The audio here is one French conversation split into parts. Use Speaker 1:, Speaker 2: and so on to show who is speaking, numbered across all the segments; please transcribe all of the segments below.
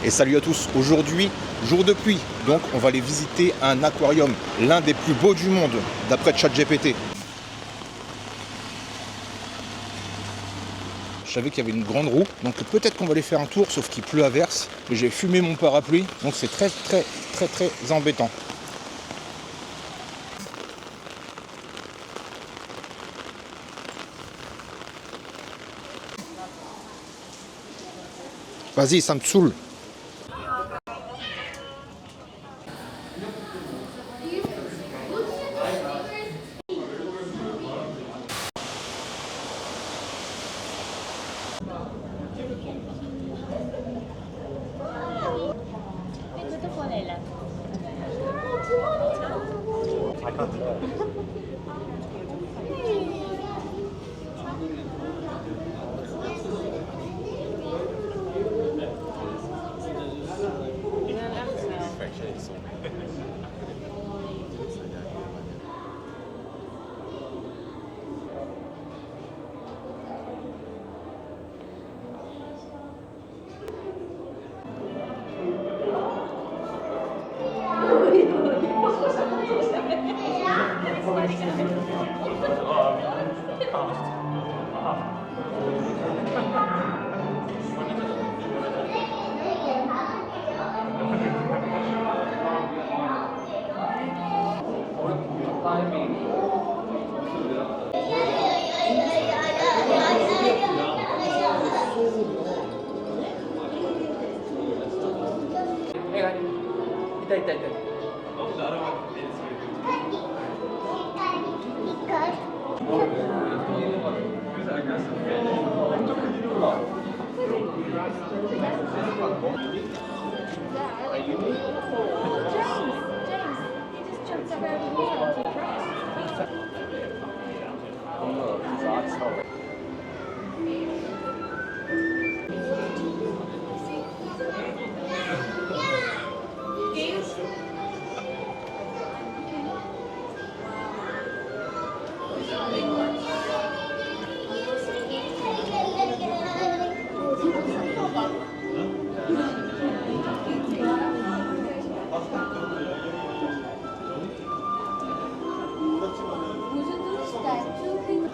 Speaker 1: Et salut à tous, aujourd'hui, jour de pluie, donc on va aller visiter un aquarium, l'un des plus beaux du monde, d'après ChatGPT. Je savais qu'il y avait une grande roue, donc peut-être qu'on va aller faire un tour, sauf qu'il pleut à verse. Et j'ai fumé mon parapluie, donc c'est très embêtant. Vas-y, ça me saoule.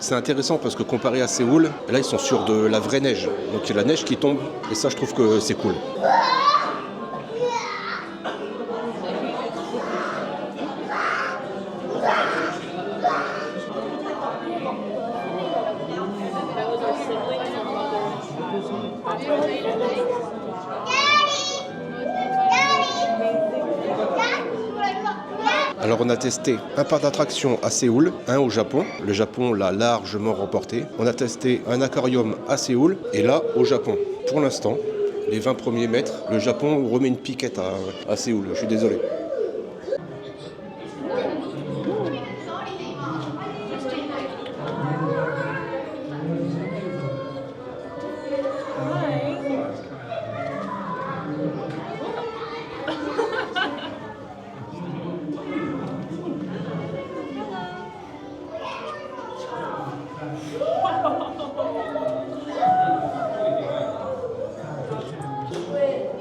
Speaker 1: C'est intéressant parce que comparé à Séoul, là ils sont sur de la vraie neige. Donc il y a la neige qui tombe et ça je trouve que c'est cool. Alors on a testé un parc d'attractions à Séoul, un au Japon. Le Japon l'a largement remporté. On a testé un aquarium à Séoul et là au Japon. Pour l'instant, les 20 premiers mètres, le Japon remet une piquette à Séoul. Je suis désolé.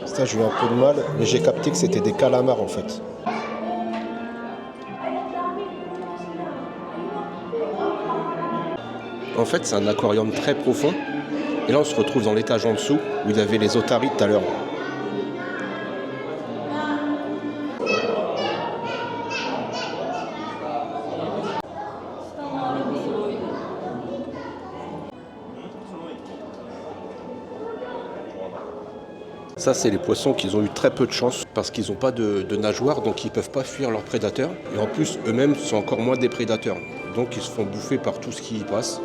Speaker 1: Ça, j'ai eu un peu de mal, mais j'ai capté que c'était des calamars en fait. En fait, c'est un aquarium très profond. Et là, on se retrouve dans l'étage en dessous, où il y avait les otaries tout à l'heure. Ça, c'est les poissons qui ont eu très peu de chance parce qu'ils n'ont pas de nageoires, donc ils ne peuvent pas fuir leurs prédateurs. Et en plus, eux-mêmes sont encore moins des prédateurs. Donc ils se font bouffer par tout ce qui y passe.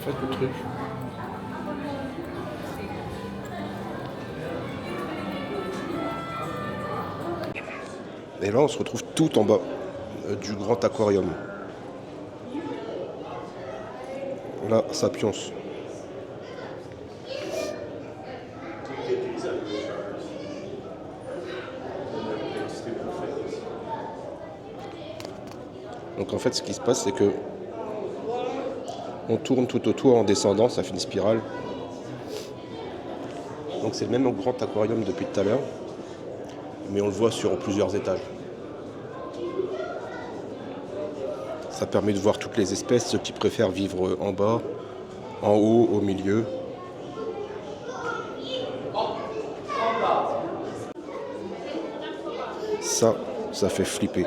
Speaker 1: fait le truc. Et là, on se retrouve tout en bas du grand aquarium. Là, Sapiens. Donc en fait, ce qui se passe, c'est que on tourne tout autour en descendant, ça fait une spirale. Donc c'est le même grand aquarium depuis tout à l'heure, mais on le voit sur plusieurs étages. Ça permet de voir toutes les espèces, ceux qui préfèrent vivre en bas, en haut, au milieu. Ça fait flipper.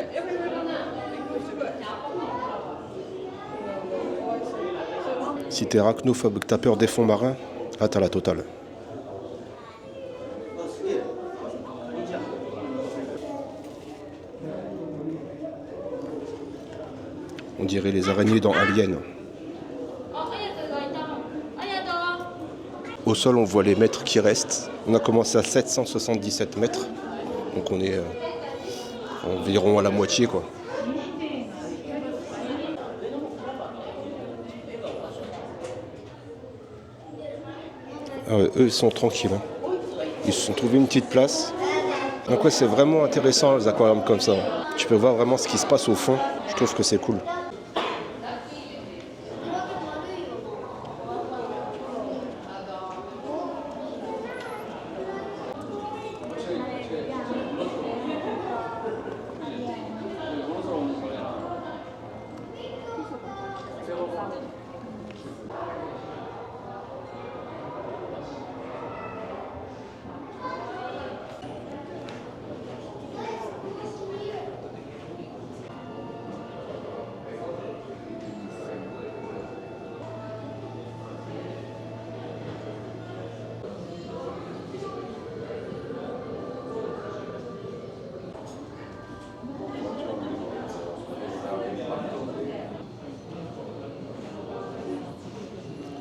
Speaker 1: Si t'es arachnophobe, que t'as peur des fonds marins, là t'as la totale. On dirait les araignées dans Alien. Au sol, on voit les mètres qui restent. On a commencé à 777 mètres. Donc on est environ à la moitié, quoi. Ah ouais, eux, ils sont tranquilles. Hein. Ils se sont trouvés une petite place. Donc ouais, c'est vraiment intéressant, les aquariums comme ça. Tu peux voir vraiment ce qui se passe au fond. Je trouve que c'est cool.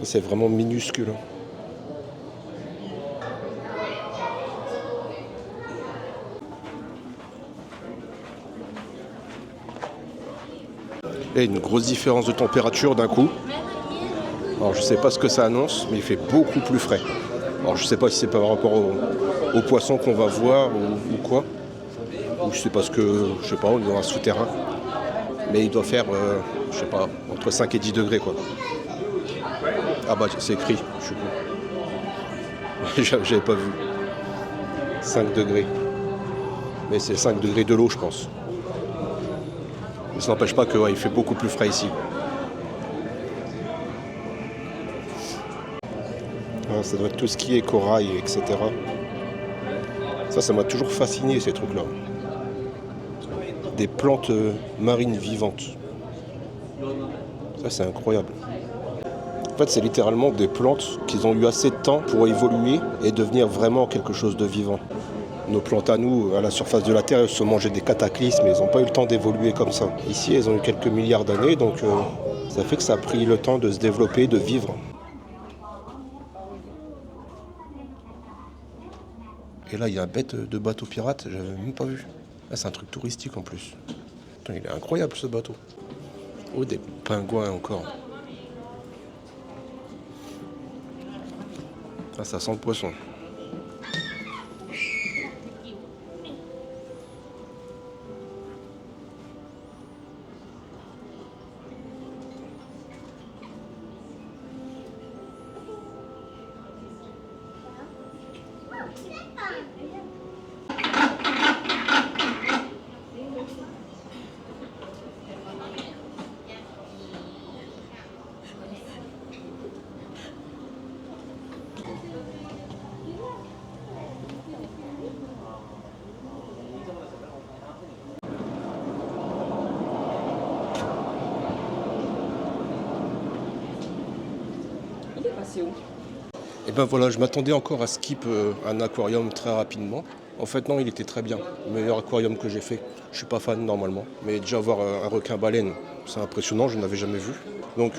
Speaker 1: C'est vraiment minuscule. Et une grosse différence de température d'un coup. Alors je sais pas ce que ça annonce, mais il fait beaucoup plus frais. Alors je sais pas si c'est par rapport aux poissons qu'on va voir ou quoi. Ou c'est parce que, je sais pas, on est dans un souterrain. Mais il doit faire, je sais pas, entre 5 et 10 degrés quoi. Ah bah c'est écrit, je suis con. J'avais pas vu. 5 degrés. Mais c'est 5 degrés de l'eau je pense. Mais ça n'empêche pas qu'il ouais, fait beaucoup plus frais ici. Alors, ça doit être tout ce qui est corail, etc. Ça m'a toujours fasciné ces trucs-là. Des plantes marines vivantes. Ça c'est incroyable. En fait, c'est littéralement des plantes qui ont eu assez de temps pour évoluer et devenir vraiment quelque chose de vivant. Nos plantes à nous, à la surface de la Terre, elles se sont mangées des cataclysmes et elles n'ont pas eu le temps d'évoluer comme ça. Ici, elles ont eu quelques milliards d'années, donc ça fait que ça a pris le temps de se développer, de vivre. Et là, il y a un bête de bateau pirate, j'avais même pas vu. Là, c'est un truc touristique en plus. Putain, il est incroyable ce bateau. Oh, des pingouins encore. Ah, ça sent le poisson. Et ben voilà, je m'attendais encore à skip un aquarium très rapidement. En fait non, il était très bien. Le meilleur aquarium que j'ai fait. Je suis pas fan normalement. Mais déjà voir un requin-baleine, c'est impressionnant, je n'avais jamais vu. Donc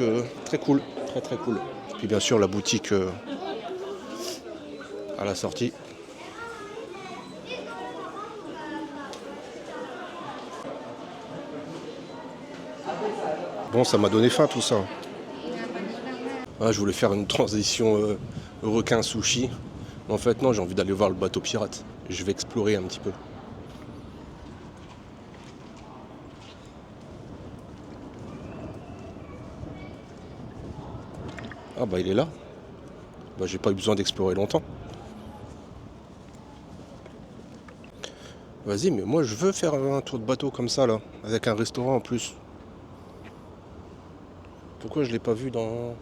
Speaker 1: très cool. Très très cool. Puis bien sûr la boutique à la sortie. Bon, ça m'a donné faim tout ça. Ah, je voulais faire une transition requin sushi. Mais en fait non, j'ai envie d'aller voir le bateau pirate. Je vais explorer un petit peu. Ah bah il est là. Bah j'ai pas eu besoin d'explorer longtemps. Vas-y, mais moi je veux faire un tour de bateau comme ça là, avec un restaurant en plus. Pourquoi je l'ai pas vu dans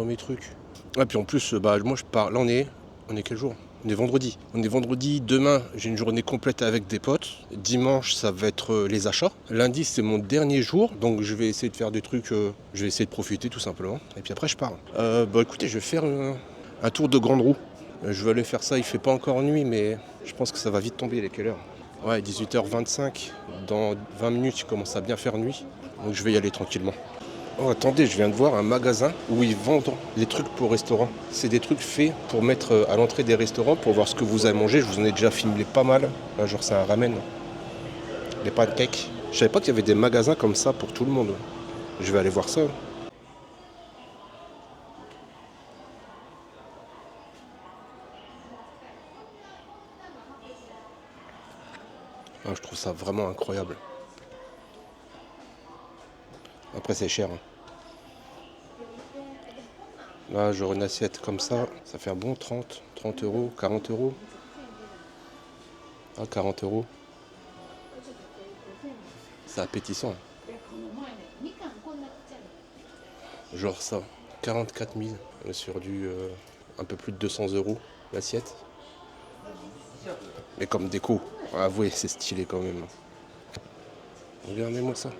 Speaker 1: mes trucs? Ah puis en plus, bah moi je pars. Là on est quel jour? On est vendredi. On est vendredi, demain j'ai une journée complète avec des potes. Dimanche ça va être les achats. Lundi c'est mon dernier jour, donc je vais essayer de faire des trucs, je vais essayer de profiter tout simplement. Et puis après je pars. Bah écoutez, je vais faire un tour de grande roue. Je vais aller faire ça, il fait pas encore nuit, mais je pense que ça va vite tomber. Il est quelle heure? Ouais, 18h25. Dans 20 minutes il commence à bien faire nuit. Donc je vais y aller tranquillement. Oh attendez, je viens de voir un magasin où ils vendent des trucs pour restaurant. C'est des trucs faits pour mettre à l'entrée des restaurants pour voir ce que vous avez mangé. Je vous en ai déjà filmé pas mal. Là, genre c'est un ramen. Les pancakes. Je savais pas qu'il y avait des magasins comme ça pour tout le monde. Je vais aller voir ça. Ah, je trouve ça vraiment incroyable. Après c'est cher. Là j'aurai une assiette comme ça fait un bon 30 euros, 40 euros. Ah 40 euros. C'est appétissant. Genre ça, 44 000 sur du un peu plus de 200 euros l'assiette. Mais comme déco, avouez, c'est stylé quand même. Regardez-moi ça.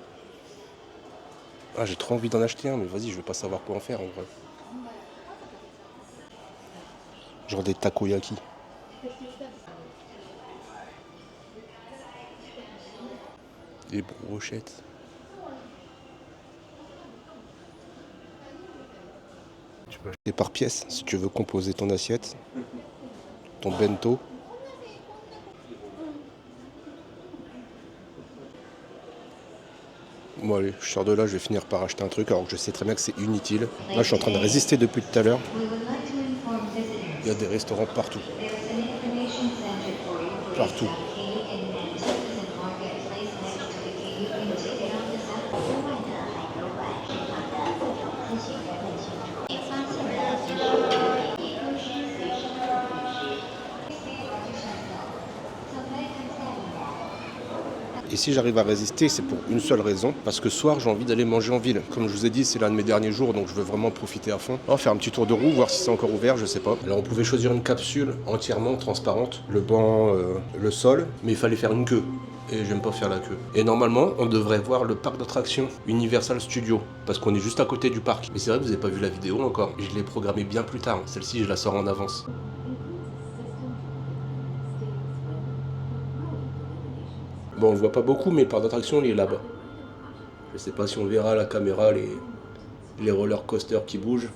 Speaker 1: Ah, j'ai trop envie d'en acheter un, mais vas-y, je vais pas savoir quoi en faire en vrai. Genre des takoyaki. Des brochettes. Tu peux acheter par pièce si tu veux composer ton assiette, ton bento. Bon allez, je sors de là, je vais finir par acheter un truc alors que je sais très bien que c'est inutile. Là je suis en train de résister depuis tout à l'heure. Il y a des restaurants partout. Partout. Et si j'arrive à résister, c'est pour une seule raison, parce que ce soir j'ai envie d'aller manger en ville. Comme je vous ai dit, c'est l'un de mes derniers jours, donc je veux vraiment profiter à fond. On va faire un petit tour de roue, voir si c'est encore ouvert, je sais pas. Alors on pouvait choisir une capsule entièrement transparente, le banc, le sol, mais il fallait faire une queue. Et j'aime pas faire la queue. Et normalement, on devrait voir le parc d'attractions Universal Studios, parce qu'on est juste à côté du parc. Mais c'est vrai que vous n'avez pas vu la vidéo encore, je l'ai programmée bien plus tard. Celle-ci, je la sors en avance. Bon, on voit pas beaucoup, mais le parc d'attractions, il est là-bas. Je sais pas si on verra à la caméra les roller coasters qui bougent.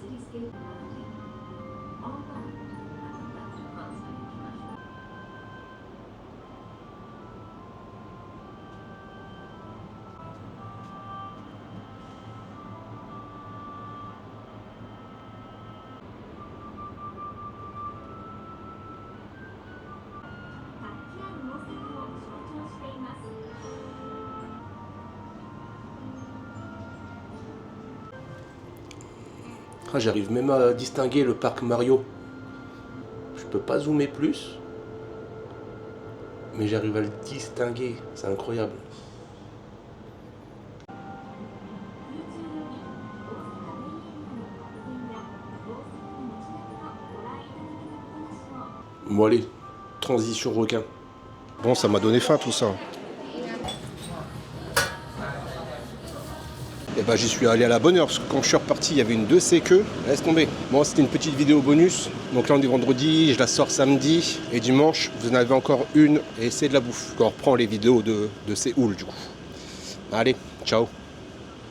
Speaker 1: Ah, j'arrive même à distinguer le parc Mario. Je peux pas zoomer plus, mais j'arrive à le distinguer. C'est incroyable. Bon allez, transition requin. Bon, ça m'a donné faim tout ça. Et bah j'y suis allé à la bonne heure parce que quand je suis reparti il y avait une 2C queue. Laisse tomber. Bon, c'était une petite vidéo bonus. Donc là on est vendredi, je la sors samedi et dimanche vous en avez encore une et c'est de la bouffe. On reprend les vidéos de Séoul du coup. Allez, ciao.